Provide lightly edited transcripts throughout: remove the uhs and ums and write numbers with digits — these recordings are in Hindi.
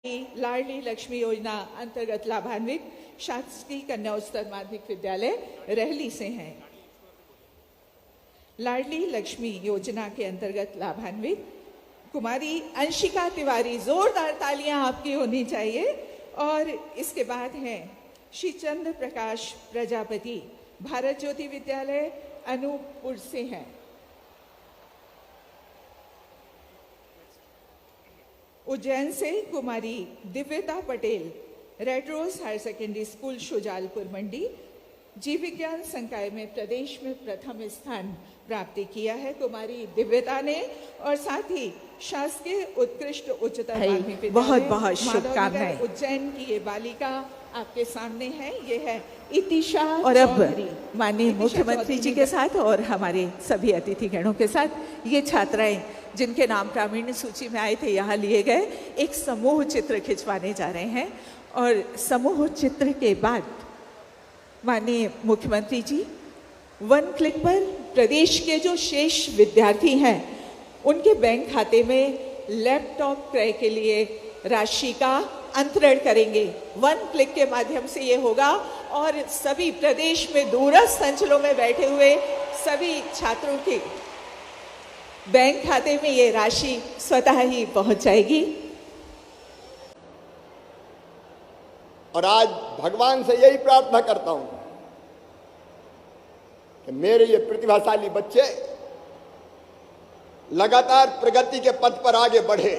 लाडली लक्ष्मी योजना अंतर्गत लाभान्वित शासकीय कन्या उच्चतर माध्यमिक विद्यालय रहली से हैं। लाडली लक्ष्मी योजना के अंतर्गत लाभान्वित कुमारी अंशिका तिवारी, जोरदार तालियां आपकी होनी चाहिए। और इसके बाद हैं श्री चंद्र प्रकाश प्रजापति, भारत ज्योति विद्यालय अनूपपुर से हैं। उज्जैन से कुमारी Divyata Patel, red rose higher secondary school Shujalpur Mandi, जीव विज्ञान संकाय में प्रदेश में प्रथम स्थान प्राप्ति किया है कुमारी दिव्यता ने। और साथ ही शासकीय उत्कृष्ट उच्चतर माध्यमिक विद्यालय बहुत बहुत शुभकामनाएं। उज्जैन की ये बालिका आपके सामने है, ये है इतिशा। और अब माननीय मुख्यमंत्री जी के साथ और हमारे सभी अतिथिगणों के साथ ये छात्राएं जिनके नाम प्रावीण्य सूची में आए थे यहाँ लिए गए, एक समूह चित्र खिंचवाने जा रहे हैं। और समूह चित्र के बाद माननीय मुख्यमंत्री जी वन क्लिक पर प्रदेश के जो शेष विद्यार्थी हैं उनके बैंक खाते में लैपटॉप क्रय के लिए राशि का अंतरण करेंगे। वन क्लिक के माध्यम से ये होगा और सभी प्रदेश में दूरस्थ अंचलों में बैठे हुए सभी छात्रों के बैंक खाते में ये राशि स्वतः ही पहुंच जाएगी। और आज भगवान से यही प्रार्थना करता हूं कि मेरे ये प्रतिभाशाली बच्चे लगातार प्रगति के पथ पर आगे बढ़े,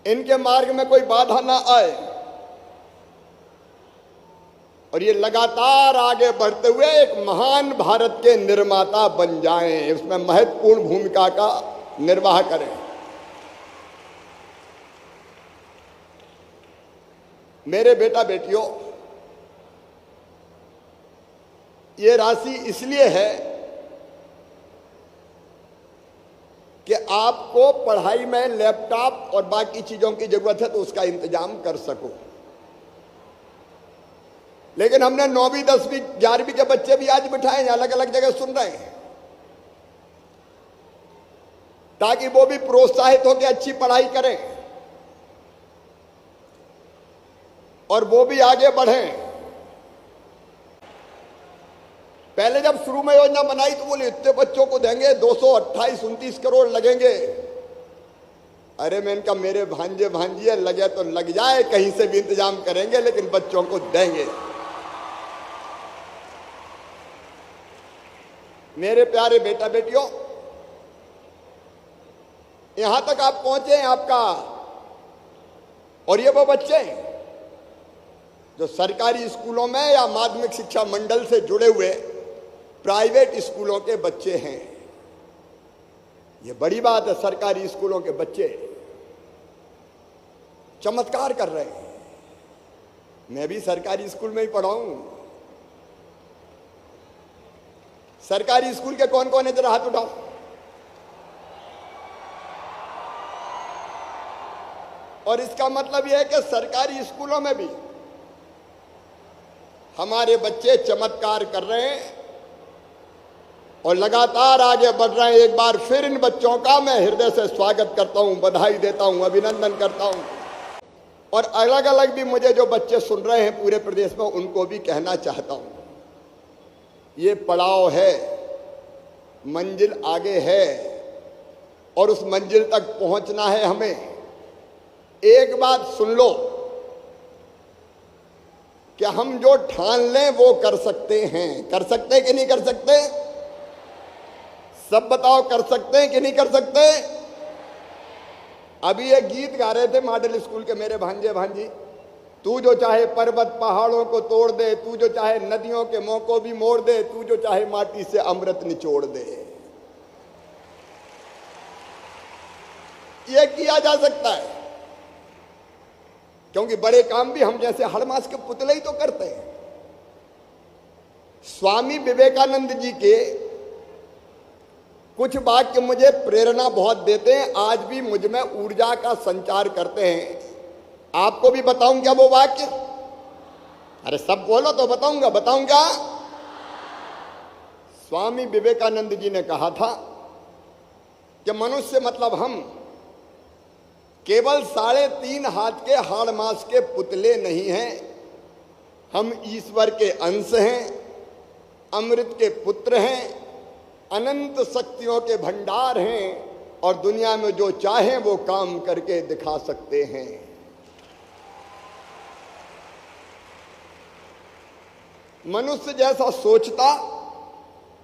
इनके मार्ग में कोई बाधा ना आए और ये लगातार आगे बढ़ते हुए एक महान भारत के निर्माता बन जाएं, उसमें महत्वपूर्ण भूमिका का निर्वाह करें। मेरे बेटा बेटियों, ये राशि इसलिए है कि आपको पढ़ाई में लैपटॉप और बाकी चीजों की जरूरत है तो उसका इंतजाम कर सको। लेकिन हमने 9वीं 10वीं 11वीं के बच्चे भी आज बिठाए, अलग अलग जगह सुन रहे हैं, ताकि वो भी प्रोत्साहित होकर अच्छी पढ़ाई करें और वो भी आगे बढ़ें। पहले जब शुरू में योजना बनाई तो बोले इतने बच्चों को देंगे, 228-29 करोड़ लगेंगे। अरे मैं इनका मेरे भांजे भांजिए लगे तो लग जाए, कहीं से भी इंतजाम करेंगे लेकिन बच्चों को देंगे। मेरे प्यारे बेटा बेटियों, यहां तक आप पहुंचे हैं आपका, और ये वो बच्चे जो सरकारी स्कूलों में या माध्यमिक शिक्षा मंडल से जुड़े हुए प्राइवेट स्कूलों के बच्चे हैं। ये बड़ी बात है, सरकारी स्कूलों के बच्चे चमत्कार कर रहे हैं। मैं भी सरकारी स्कूल में ही पढ़ा हूं। सरकारी स्कूल के कौन कौन है, जरा हाथ उठाओ। और इसका मतलब यह है कि सरकारी स्कूलों में भी हमारे बच्चे चमत्कार कर रहे हैं और लगातार आगे बढ़ रहे हैं। एक बार फिर इन बच्चों का मैं हृदय से स्वागत करता हूं, बधाई देता हूं, अभिनंदन करता हूं। और अलग अलग भी मुझे जो बच्चे सुन रहे हैं पूरे प्रदेश में, उनको भी कहना चाहता हूं, ये पड़ाव है, मंजिल आगे है और उस मंजिल तक पहुंचना है हमें। एक बात सुन लो कि हम जो ठान लें वो कर सकते हैं। कर सकते हैं कि नहीं कर सकते? सब बताओ, कर सकते हैं कि नहीं कर सकते? अभी एक गीत गा रहे थे मॉडल स्कूल के मेरे भांजे भांजी, तू जो चाहे पर्वत पहाड़ों को तोड़ दे, तू जो चाहे नदियों के मुंह को भी मोड़ दे, तू जो चाहे माटी से अमृत निचोड़ दे। यह किया जा सकता है, क्योंकि बड़े काम भी हम जैसे हड़मास के पुतले ही तो करते हैं। स्वामी विवेकानंद जी के कुछ वाक्य मुझे प्रेरणा बहुत देते हैं, आज भी मुझ में ऊर्जा का संचार करते हैं। आपको भी बताऊं क्या वो वाक्य? अरे सब बोलो तो बताऊंगा। स्वामी विवेकानंद जी ने कहा था कि मनुष्य मतलब हम केवल 3.5 हाथ के हाड़ मांस के पुतले नहीं हैं, हम ईश्वर के अंश हैं, अमृत के पुत्र हैं, अनंत शक्तियों के भंडार हैं और दुनिया में जो चाहें वो काम करके दिखा सकते हैं। मनुष्य जैसा सोचता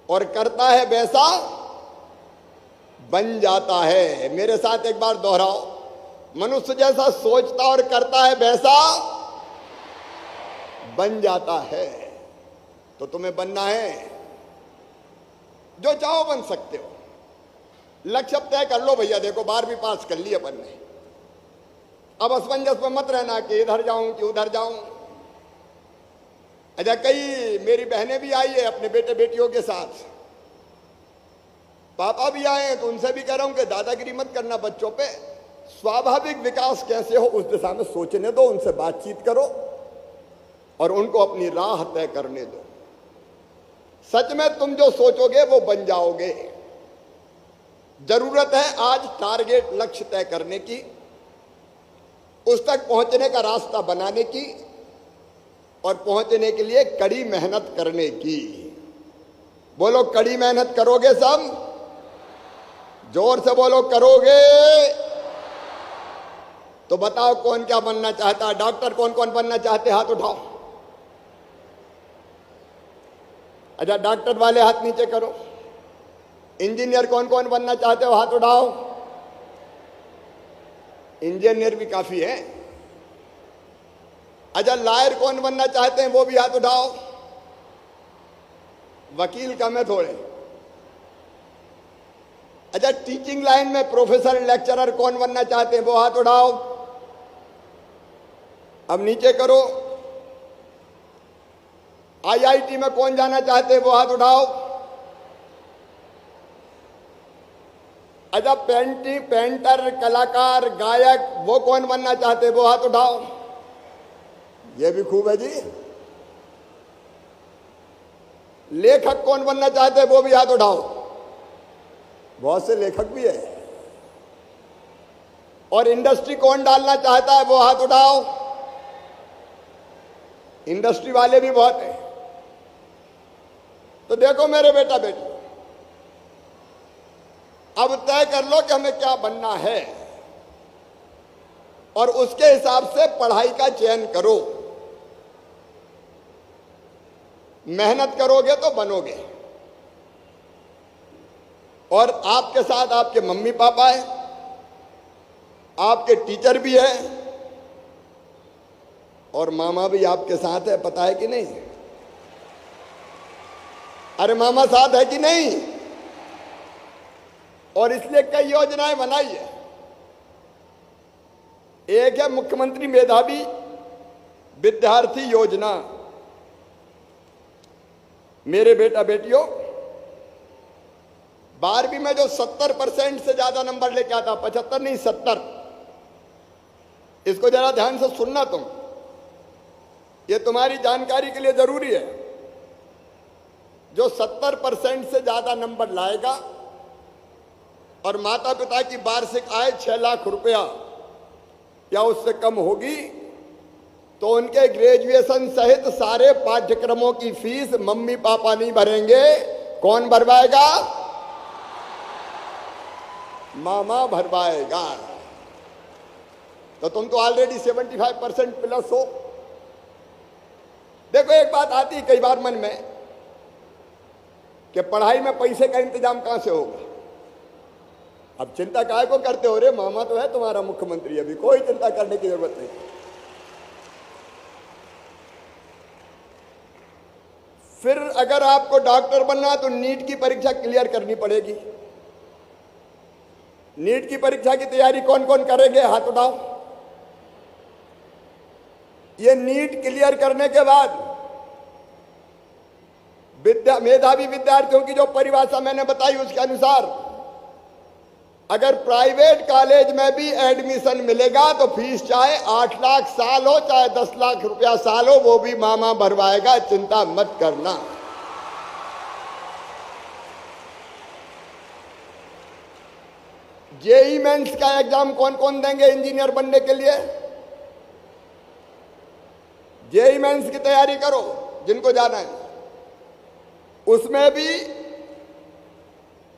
और करता है वैसा बन जाता है। मेरे साथ एक बार दोहराओ, मनुष्य जैसा सोचता और करता है वैसा बन जाता है। तो तुम्हें बनना है, जो चाहो बन सकते हो। लक्ष्य तय कर लो भैया। देखो 12वीं पास कर ली अपन ने, अब असमंजस में मत रहना कि इधर जाऊं कि उधर जाऊं। अच्छा, कई मेरी बहनें भी आई है अपने बेटे बेटियों के साथ, पापा भी आए हैं, तो उनसे भी कह रहा हूं कि दादागिरी मत करना बच्चों पे, स्वाभाविक विकास कैसे हो उस दिशा में सोचने दो, उनसे बातचीत करो और उनको अपनी राह तय करने दो। सच में तुम जो सोचोगे वो बन जाओगे। जरूरत है आज टारगेट, लक्ष्य तय करने की, उस तक पहुंचने का रास्ता बनाने की और पहुंचने के लिए कड़ी मेहनत करने की। बोलो, कड़ी मेहनत करोगे सब? जोर से बोलो, करोगे? तो बताओ कौन क्या बनना चाहता है? डॉक्टर कौन कौन बनना चाहते? हाथ उठाओ। अच्छा, डॉक्टर वाले हाथ नीचे करो। इंजीनियर कौन कौन बनना चाहते हो? हाथ उठाओ। इंजीनियर भी काफी है। अच्छा, लॉयर कौन बनना चाहते हैं? वो भी हाथ उठाओ। वकील कम है थोड़े। अच्छा, टीचिंग लाइन में प्रोफेसर लेक्चरर कौन बनना चाहते हैं? वो हाथ उठाओ। अब नीचे करो। आईआईटी में कौन जाना चाहते हैं? वो हाथ उठाओ। अच्छा, पेंटर, कलाकार, गायक, वो कौन बनना चाहते हैं? वो हाथ उठाओ। ये भी खूब है जी। लेखक कौन बनना चाहते हैं? वो भी हाथ उठाओ। बहुत से लेखक भी है। और इंडस्ट्री कौन डालना चाहता है? वो हाथ उठाओ। इंडस्ट्री वाले भी बहुत हैं। तो देखो मेरे बेटा बेटी, अब तय कर लो कि हमें क्या बनना है और उसके हिसाब से पढ़ाई का चयन करो। मेहनत करोगे तो बनोगे। और आपके साथ आपके मम्मी पापा है, आपके टीचर भी है और मामा भी आपके साथ है। पता है कि नहीं? अरे मामा साथ है कि नहीं? और इसलिए कई योजनाएं बनाई है। एक है मुख्यमंत्री मेधावी विद्यार्थी योजना। मेरे बेटा बेटियों, 12वीं में जो 70% से ज्यादा नंबर लेके आता, 75 नहीं 70, इसको जरा ध्यान से सुनना तुम, ये तुम्हारी जानकारी के लिए जरूरी है। जो 70% से ज्यादा नंबर लाएगा और माता पिता की वार्षिक आय 6 लाख रुपया या उससे कम होगी, तो उनके ग्रेजुएशन सहित सारे पाठ्यक्रमों की फीस मम्मी पापा नहीं भरेंगे। कौन भरवाएगा? मामा भरवाएगा। तो तुम तो ऑलरेडी 75% प्लस हो। देखो, एक बात आती है कई बार मन में कि पढ़ाई में पैसे का इंतजाम कहां से होगा। अब चिंता काहे को करते हो रे? मामा तो है तुम्हारा मुख्यमंत्री, अभी कोई चिंता करने की जरूरत नहीं। फिर अगर आपको डॉक्टर बनना है तो नीट की परीक्षा क्लियर करनी पड़ेगी। नीट की परीक्षा की तैयारी कौन कौन करेंगे? हाथ उठाओ। ये नीट क्लियर करने के बाद मेधावी विद्यार्थियों की जो परिभाषा मैंने बताई उसके अनुसार अगर प्राइवेट कॉलेज में भी एडमिशन मिलेगा तो फीस चाहे 8 लाख साल हो चाहे 10 लाख रुपया साल हो, वो भी मामा भरवाएगा। चिंता मत करना। जेई मेंस का एग्जाम कौन कौन देंगे इंजीनियर बनने के लिए? जेई मेंस की तैयारी करो जिनको जाना है। उसमें भी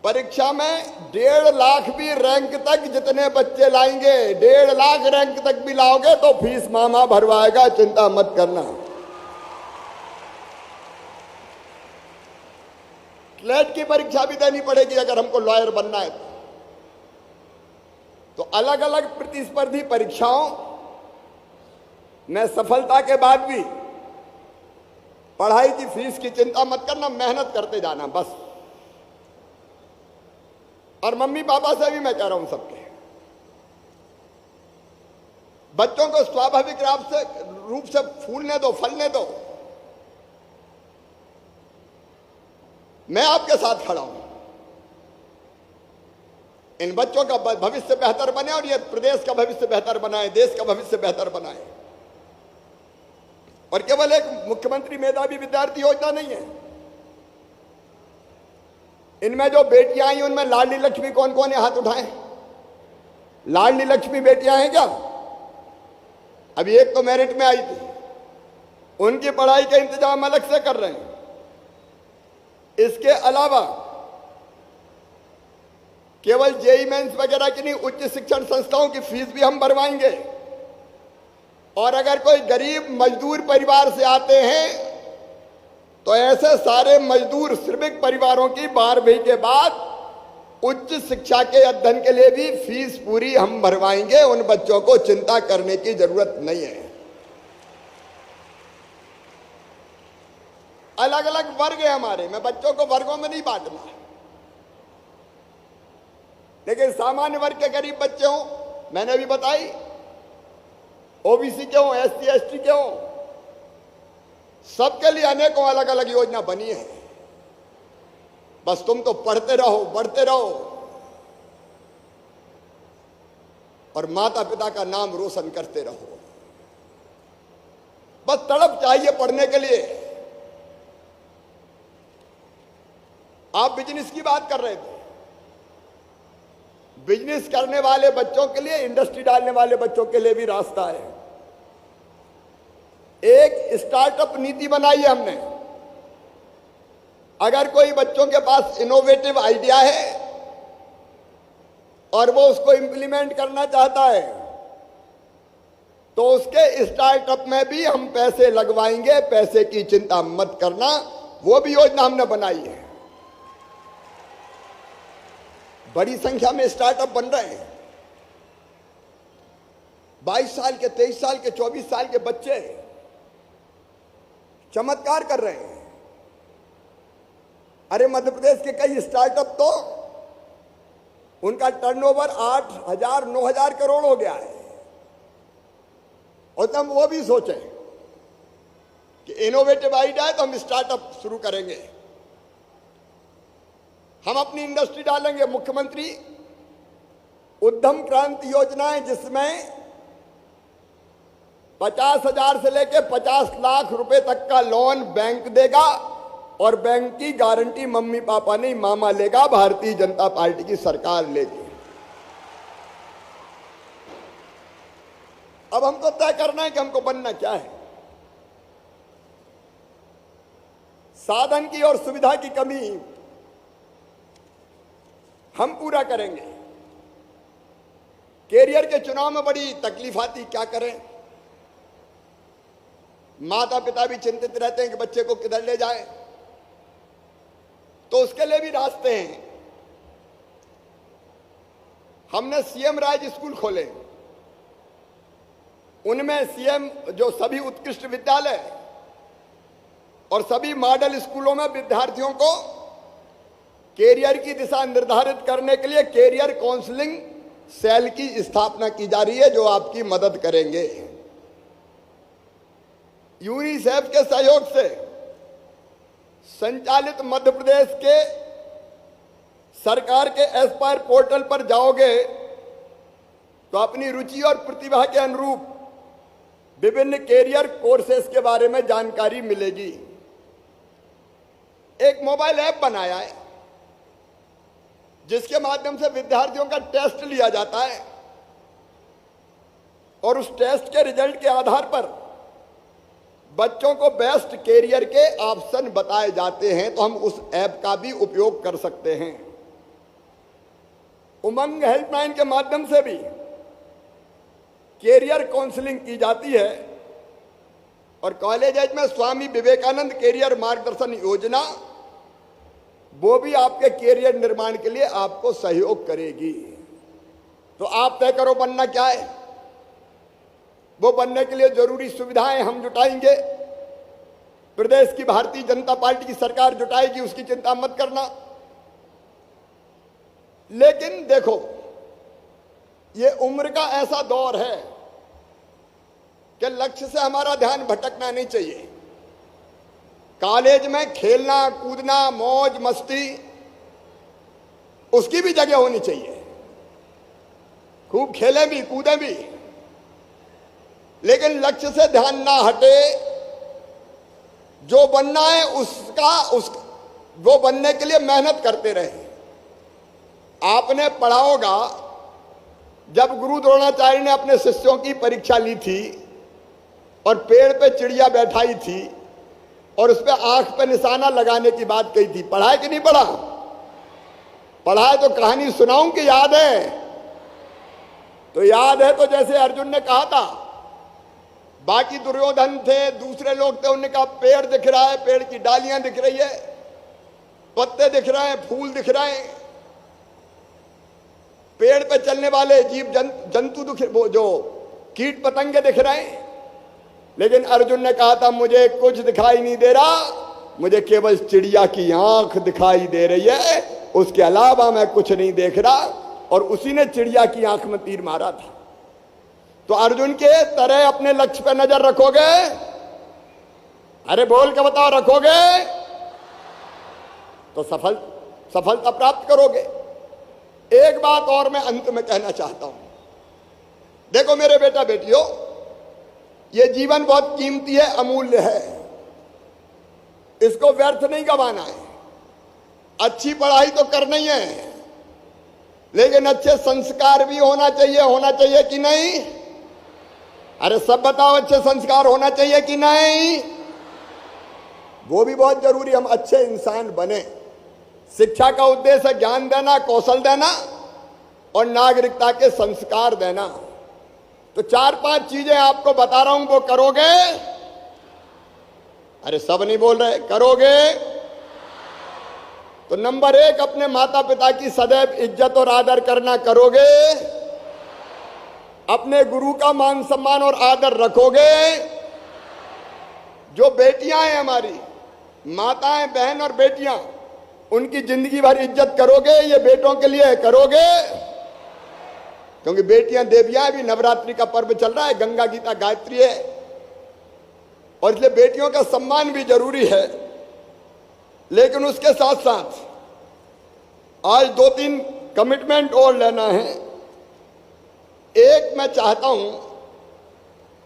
परीक्षा में 1.5 लाख भी रैंक तक जितने बच्चे लाएंगे, 1.5 लाख रैंक तक भी लाओगे तो फीस मामा भरवाएगा, चिंता मत करना। क्लेट की परीक्षा भी देनी पड़ेगी अगर हमको लॉयर बनना है तो अलग अलग प्रतिस्पर्धी परीक्षाओं में सफलता के बाद भी पढ़ाई की फीस की चिंता मत करना, मेहनत करते जाना बस। और मम्मी पापा से भी मैं कह रहा हूं सबके, बच्चों को स्वाभाविक रूप से फूलने दो, फलने दो। मैं आपके साथ खड़ा हूं, इन बच्चों का भविष्य बेहतर बने और ये प्रदेश का भविष्य बेहतर बनाए, देश का भविष्य बेहतर बनाए। और केवल एक मुख्यमंत्री मेधावी विद्यार्थी योजना नहीं है, इनमें जो बेटियां आई उनमें लाडली लक्ष्मी कौन कौन है? हाथ उठाएं। लाडली लक्ष्मी बेटियां हैं क्या? अभी एक तो मेरिट में आई थी, उनकी पढ़ाई का इंतजाम अलग से कर रहे हैं। इसके अलावा केवल जेई मेंस वगैरह की नहीं, उच्च शिक्षण संस्थाओं की फीस भी हम भरवाएंगे। और अगर कोई गरीब मजदूर परिवार से आते हैं तो ऐसे सारे मजदूर श्रमिक परिवारों की 12वीं के बाद उच्च शिक्षा के अध्ययन के लिए भी फीस पूरी हम भरवाएंगे। उन बच्चों को चिंता करने की जरूरत नहीं है। अलग अलग वर्ग है हमारे, मैं बच्चों को वर्गों में नहीं बांटना, लेकिन सामान्य वर्ग के गरीब बच्चे हों, मैंने भी बताई, ओबीसी के हों, एससी एसटी के हों, सबके लिए अनेकों अलग अलग योजना बनी है। बस तुम तो पढ़ते रहो, बढ़ते रहो और माता पिता का नाम रोशन करते रहो। बस तड़प चाहिए पढ़ने के लिए। आप बिजनेस की बात कर रहे थे, बिजनेस करने वाले बच्चों के लिए, इंडस्ट्री डालने वाले बच्चों के लिए भी रास्ता है। एक स्टार्टअप नीति बनाई है हमने। अगर कोई बच्चों के पास इनोवेटिव आइडिया है और वो उसको इंप्लीमेंट करना चाहता है तो उसके स्टार्टअप में भी हम पैसे लगवाएंगे, पैसे की चिंता मत करना। वो भी योजना हमने बनाई है। बड़ी संख्या में स्टार्टअप बन रहे हैं। 22 साल के, 23 साल के, 24 साल के बच्चे चमत्कार कर रहे हैं। अरे मध्य प्रदेश के कई स्टार्टअप तो उनका टर्नओवर 8,000 9,000 करोड़ हो गया है। और तब वो भी सोचें कि इनोवेटिव आइडिया है तो हम स्टार्टअप शुरू करेंगे, हम अपनी इंडस्ट्री डालेंगे। मुख्यमंत्री उद्यम क्रांति योजना है जिसमें 50,000 से लेकर 50 लाख रुपए तक का लोन बैंक देगा और बैंक की गारंटी मम्मी पापा नहीं, मामा लेगा, भारतीय जनता पार्टी की सरकार लेगी। अब हमको तय करना है कि हमको बनना क्या है। साधन की और सुविधा की कमी हम पूरा करेंगे। कैरियर के चुनाव में बड़ी तकलीफ आती, क्या करें। माता पिता भी चिंतित रहते हैं कि बच्चे को किधर ले जाएं, तो उसके लिए भी रास्ते हैं। हमने सीएम राज स्कूल खोले, उनमें सीएम जो सभी उत्कृष्ट विद्यालय और सभी मॉडल स्कूलों में विद्यार्थियों को कैरियर की दिशा निर्धारित करने के लिए कैरियर काउंसलिंग सेल की स्थापना की जा रही है, जो आपकी मदद करेंगे। यूनिसेफ के सहयोग से संचालित मध्य प्रदेश के सरकार के एस्पायर पोर्टल पर जाओगे तो अपनी रुचि और प्रतिभा के अनुरूप विभिन्न कैरियर कोर्सेज के बारे में जानकारी मिलेगी। एक मोबाइल ऐप बनाया है, जिसके माध्यम से विद्यार्थियों का टेस्ट लिया जाता है और उस टेस्ट के रिजल्ट के आधार पर बच्चों को बेस्ट कैरियर के ऑप्शन बताए जाते हैं, तो हम उस ऐप का भी उपयोग कर सकते हैं। उमंग हेल्पलाइन के माध्यम से भी कैरियर काउंसलिंग की जाती है और कॉलेज एज में स्वामी विवेकानंद कैरियर मार्गदर्शन योजना, वो भी आपके कैरियर निर्माण के लिए आपको सहयोग करेगी। तो आप तय करो बनना क्या है। वो बनने के लिए जरूरी सुविधाएं हम जुटाएंगे, प्रदेश की भारतीय जनता पार्टी की सरकार जुटाएगी, उसकी चिंता मत करना। लेकिन देखो, ये उम्र का ऐसा दौर है कि लक्ष्य से हमारा ध्यान भटकना नहीं चाहिए। कॉलेज में खेलना कूदना मौज मस्ती उसकी भी जगह होनी चाहिए, खूब खेलें भी कूदें भी, लेकिन लक्ष्य से ध्यान ना हटे। जो बनना है वो बनने के लिए मेहनत करते रहे। आपने पढ़ा होगा, जब गुरु द्रोणाचार्य ने अपने शिष्यों की परीक्षा ली थी और पेड़ पे चिड़िया बैठाई थी और उस पर आंख पे निशाना लगाने की बात कही थी, पढ़ा है कि नहीं पढ़ा? पढ़ा है तो कहानी सुनाऊं कि याद है? तो याद है। तो जैसे अर्जुन ने कहा था, बाकी दुर्योधन थे, दूसरे लोग थे, उन्होंने कहा पेड़ दिख रहा है, पेड़ की डालियां दिख रही है, पत्ते दिख रहे हैं, फूल दिख रहे हैं, पेड़ पे चलने वाले जीव जंतु जो कीट पतंगे दिख रहे हैं। लेकिन अर्जुन ने कहा था, मुझे कुछ दिखाई नहीं दे रहा, मुझे केवल चिड़िया की आंख दिखाई दे रही है, उसके अलावा मैं कुछ नहीं देख रहा। और उसी ने चिड़िया की आंख में तीर मारा था। तो अर्जुन के तरह अपने लक्ष्य पे नजर रखोगे? अरे बोल के बताओ, रखोगे तो सफलता प्राप्त करोगे। एक बात और मैं अंत में कहना चाहता हूं। देखो मेरे बेटा बेटियों, ये जीवन बहुत कीमती है, अमूल्य है, इसको व्यर्थ नहीं गंवाना है। अच्छी पढ़ाई तो करना ही है, लेकिन अच्छे संस्कार भी होना चाहिए कि नहीं? अरे सब बताओ, अच्छे संस्कार होना चाहिए कि नहीं? वो भी बहुत जरूरी, हम अच्छे इंसान बने। शिक्षा का उद्देश्य है ज्ञान देना, कौशल देना और नागरिकता के संस्कार देना। तो 4-5 चीजें आपको बता रहा हूं, वो करोगे? अरे सब नहीं बोल रहे, करोगे? तो नंबर 1, अपने माता पिता की सदैव इज्जत और आदर करना, करोगे? अपने गुरु का मान सम्मान और आदर रखोगे? जो बेटियां हैं हमारी, माताएं, बहन और बेटियां, उनकी जिंदगी भर इज्जत करोगे? ये बेटों के लिए करोगे, क्योंकि बेटियां देवियां, भी नवरात्रि का पर्व चल रहा है, गंगा गीता गायत्री है, और इसलिए बेटियों का सम्मान भी जरूरी है। लेकिन उसके साथ साथ आज 2-3 कमिटमेंट और लेना है। एक, मैं चाहता हूं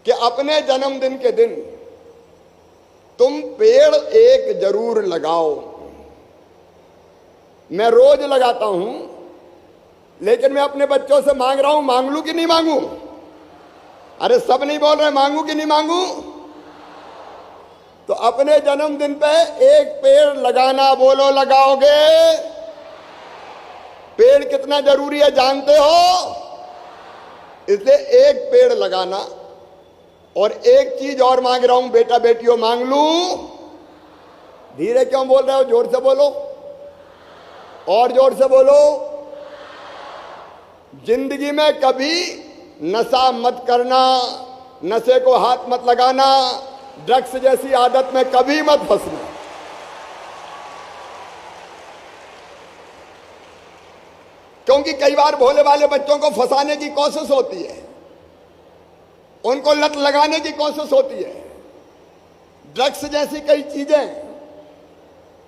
कि अपने जन्मदिन के दिन तुम पेड़ एक जरूर लगाओ। मैं रोज लगाता हूं, लेकिन मैं अपने बच्चों से मांग रहा हूं, मांग लूं कि नहीं मांगू? अरे सब नहीं बोल रहे, मांगू कि नहीं मांगू? तो अपने जन्मदिन पे एक पेड़ लगाना, बोलो लगाओगे? पेड़ कितना जरूरी है जानते हो? इसलिए एक पेड़ लगाना। और एक चीज और मांग रहा हूं बेटा बेटियों, मांग लूं? धीरे क्यों बोल रहे हो, जोर से बोलो, और जोर से बोलो। जिंदगी में कभी नशा मत करना, नशे को हाथ मत लगाना, ड्रग्स जैसी आदत में कभी मत फंसना। क्योंकि कई बार भोले वाले बच्चों को फंसाने की कोशिश होती है, उनको लत लगाने की कोशिश होती है। ड्रग्स जैसी कई चीजें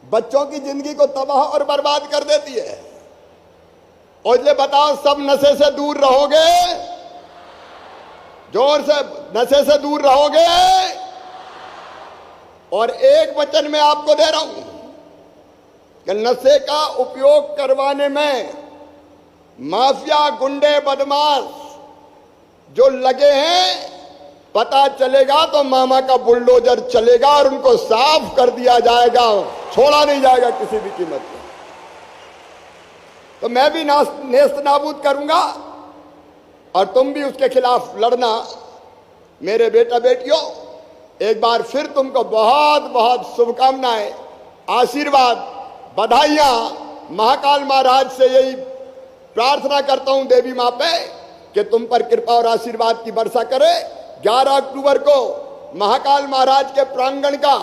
बच्चों की जिंदगी को तबाह और बर्बाद कर देती है। और इसलिए बताओ, सब नशे से दूर रहोगे? जोर से, नशे से दूर रहोगे? और एक वचन मैं आपको दे रहा हूं, कि नशे का उपयोग करवाने में माफिया, गुंडे, बदमाश जो लगे हैं, पता चलेगा तो मामा का बुलडोजर चलेगा और उनको साफ कर दिया जाएगा, छोड़ा नहीं जाएगा किसी भी कीमत पर। तो मैं भी नेस्त नाबूद करूंगा और तुम भी उसके खिलाफ लड़ना। मेरे बेटा बेटियों, एक बार फिर तुमको बहुत बहुत शुभकामनाएं, आशीर्वाद, बधाइयां। महाकाल महाराज से यही प्रार्थना करता हूं देवी मां पे कि तुम पर कृपा और आशीर्वाद की वर्षा करे। 11 अक्टूबर को महाकाल महाराज के प्रांगण का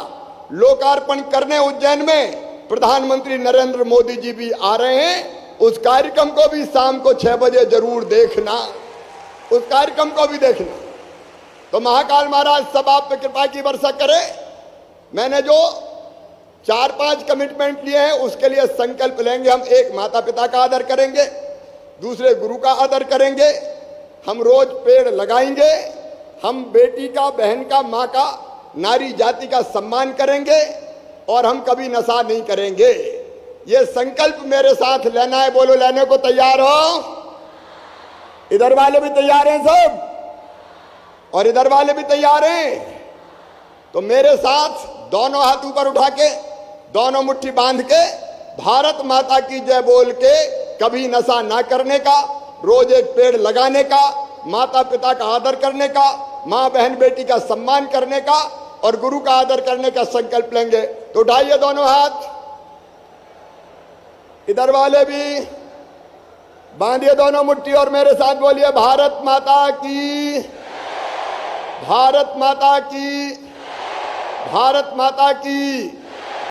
लोकार्पण करने उज्जैन में प्रधानमंत्री नरेंद्र मोदी जी भी आ रहे हैं। उस कार्यक्रम को भी शाम को 6 बजे जरूर देखना, उस कार्यक्रम को भी देखना। तो महाकाल महाराज सब आप पे कृपा की वर्षा करे। मैंने जो 4-5 कमिटमेंट लिए हैं उसके लिए संकल्प लेंगे। हम एक, माता पिता का आदर करेंगे, दूसरे गुरु का आदर करेंगे, हम रोज पेड़ लगाएंगे, हम बेटी का, बहन का, माँ का, नारी जाति का सम्मान करेंगे और हम कभी नशा नहीं करेंगे। ये संकल्प मेरे साथ लेना है। बोलो, लेने को तैयार हो? इधर वाले भी तैयार हैं सब, और इधर वाले भी तैयार हैं। तो मेरे साथ दोनों हाथ ऊपर उठा के, दोनों मुट्ठी बांध के, भारत माता की जय बोल के, कभी नशा ना करने का, रोज एक पेड़ लगाने का, माता पिता का आदर करने का, माँ बहन बेटी का सम्मान करने का और गुरु का आदर करने का संकल्प लेंगे। तो उठाइए दोनों हाथ, इधर वाले भी बांधिए दोनों मुट्ठी और मेरे साथ बोलिए, भारत माता की, भारत माता की, भारत माता की।